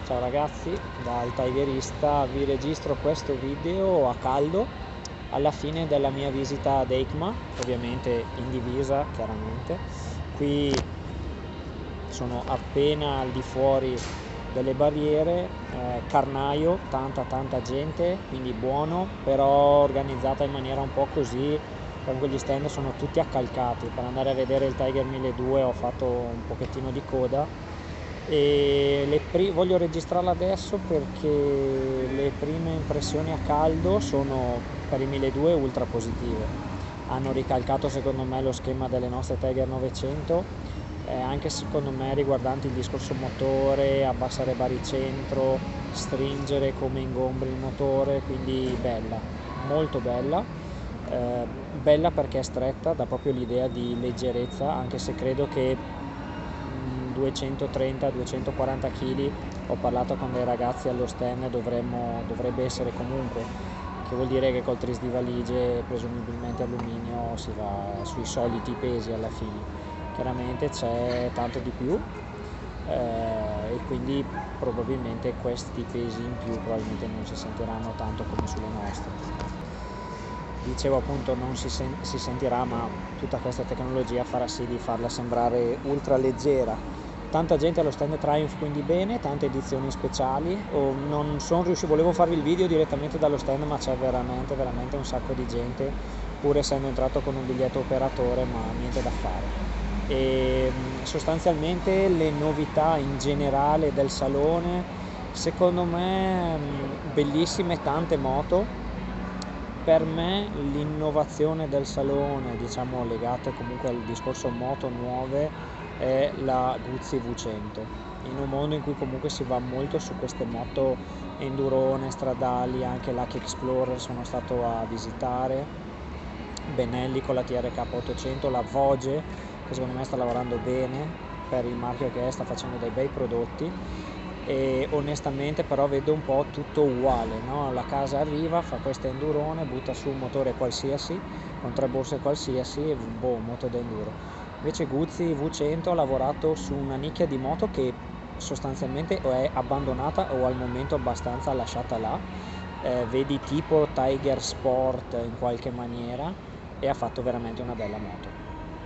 Ciao ragazzi, dal Tigerista vi registro questo video a caldo alla fine della mia visita ad EICMA, ovviamente in divisa chiaramente. Qui sono appena al di fuori delle barriere, carnaio, tanta gente, quindi buono, però organizzata in maniera un po' così. Comunque gli stand sono tutti accalcati. Per andare a vedere il Tiger 1200 ho fatto un pochettino di coda e voglio registrarla adesso perché le prime impressioni a caldo sono per i 1200 ultra positive. Hanno ricalcato secondo me lo schema delle nostre Tiger 900, anche secondo me riguardanti il discorso motore, abbassare baricentro, stringere come ingombri il motore, quindi bella, molto bella. Bella perché è stretta, dà proprio l'idea di leggerezza, anche se credo che 230-240 kg, ho parlato con dei ragazzi allo stand, dovrebbe essere comunque, che vuol dire che col tris di valigie presumibilmente alluminio si va sui soliti pesi alla fine. Chiaramente c'è tanto di più e quindi probabilmente questi pesi in più probabilmente non si sentiranno tanto come sulle nostre. Dicevo appunto non si sentirà, ma tutta questa tecnologia farà sì di farla sembrare ultra leggera. Tanta gente allo stand Triumph, quindi bene, tante edizioni speciali. Non sono riuscito, volevo farvi il video direttamente dallo stand, ma c'è veramente un sacco di gente, pur essendo entrato con un biglietto operatore, ma niente da fare. E sostanzialmente le novità in generale del salone, secondo me bellissime, tante moto. Per me l'innovazione del salone, diciamo legata comunque al discorso moto nuove, è la Guzzi V100. In un mondo in cui comunque si va molto su queste moto endurone, stradali, anche l'H Explorer sono stato a visitare, Benelli con la TRK 800, la Voge che secondo me sta lavorando bene per il marchio che è, sta facendo dei bei prodotti. E onestamente però vedo un po' tutto uguale, no? La casa arriva, fa questa endurone, butta su un motore qualsiasi con 3 borse qualsiasi e boh, moto da enduro. Invece Guzzi V100 ha lavorato su una nicchia di moto che sostanzialmente è abbandonata o al momento abbastanza lasciata là, vedi tipo Tiger Sport in qualche maniera, e ha fatto veramente una bella moto,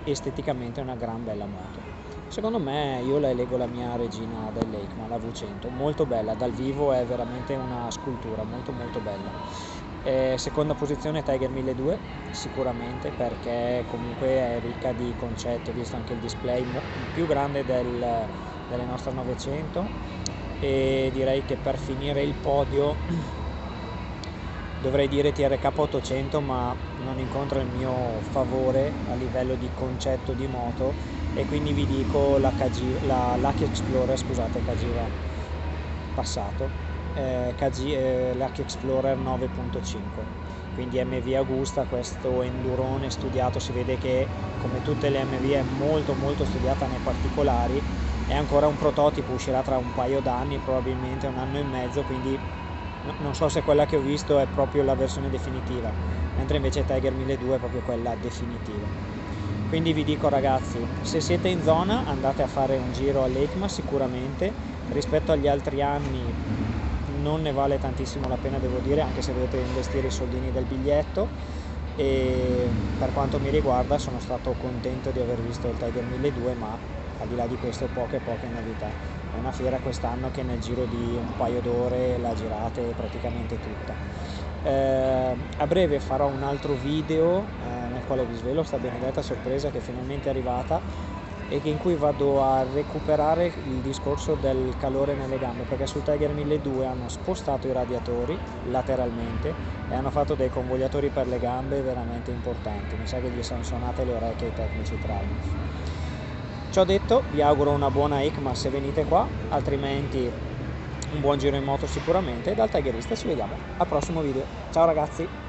esteticamente è una gran bella moto. Secondo me io la eleggo la mia regina dell'EICMA, la V100, molto bella, dal vivo è veramente una scultura, molto bella. Seconda posizione Tiger 1200, sicuramente, perché comunque è ricca di concetti, ho visto anche il display più grande delle nostre 900, e direi che per finire il podio dovrei dire TRK 800, ma non incontra il mio favore a livello di concetto di moto, e quindi vi dico l'H Explorer, scusate, KG va passato, l'H Explorer 9.5, quindi MV Agusta, questo endurone studiato, si vede che come tutte le MV è molto studiata nei particolari, è ancora un prototipo, uscirà tra un paio d'anni, probabilmente un anno e mezzo, quindi non so se quella che ho visto è proprio la versione definitiva, mentre invece Tiger 1200 è proprio quella definitiva. Quindi vi dico ragazzi, se siete in zona andate a fare un giro all'EICMA sicuramente, rispetto agli altri anni non ne vale tantissimo la pena, devo dire, anche se dovete investire i soldini del biglietto, e per quanto mi riguarda sono stato contento di aver visto il Tiger 1200, ma al di là di questo poche novità. È una fiera quest'anno che nel giro di un paio d'ore la girate praticamente tutta. A breve farò un altro video nel quale vi svelo sta benedetta sorpresa che finalmente è arrivata, e in cui vado a recuperare il discorso del calore nelle gambe, perché sul Tiger 1200 hanno spostato i radiatori lateralmente e hanno fatto dei convogliatori per le gambe veramente importanti. Mi sa che gli sono suonate le orecchie ai tecnici Triumph. Ciò detto, vi auguro una buona EICMA se venite qua, altrimenti un buon giro in moto sicuramente, e dal Tigerista ci vediamo al prossimo video. Ciao ragazzi!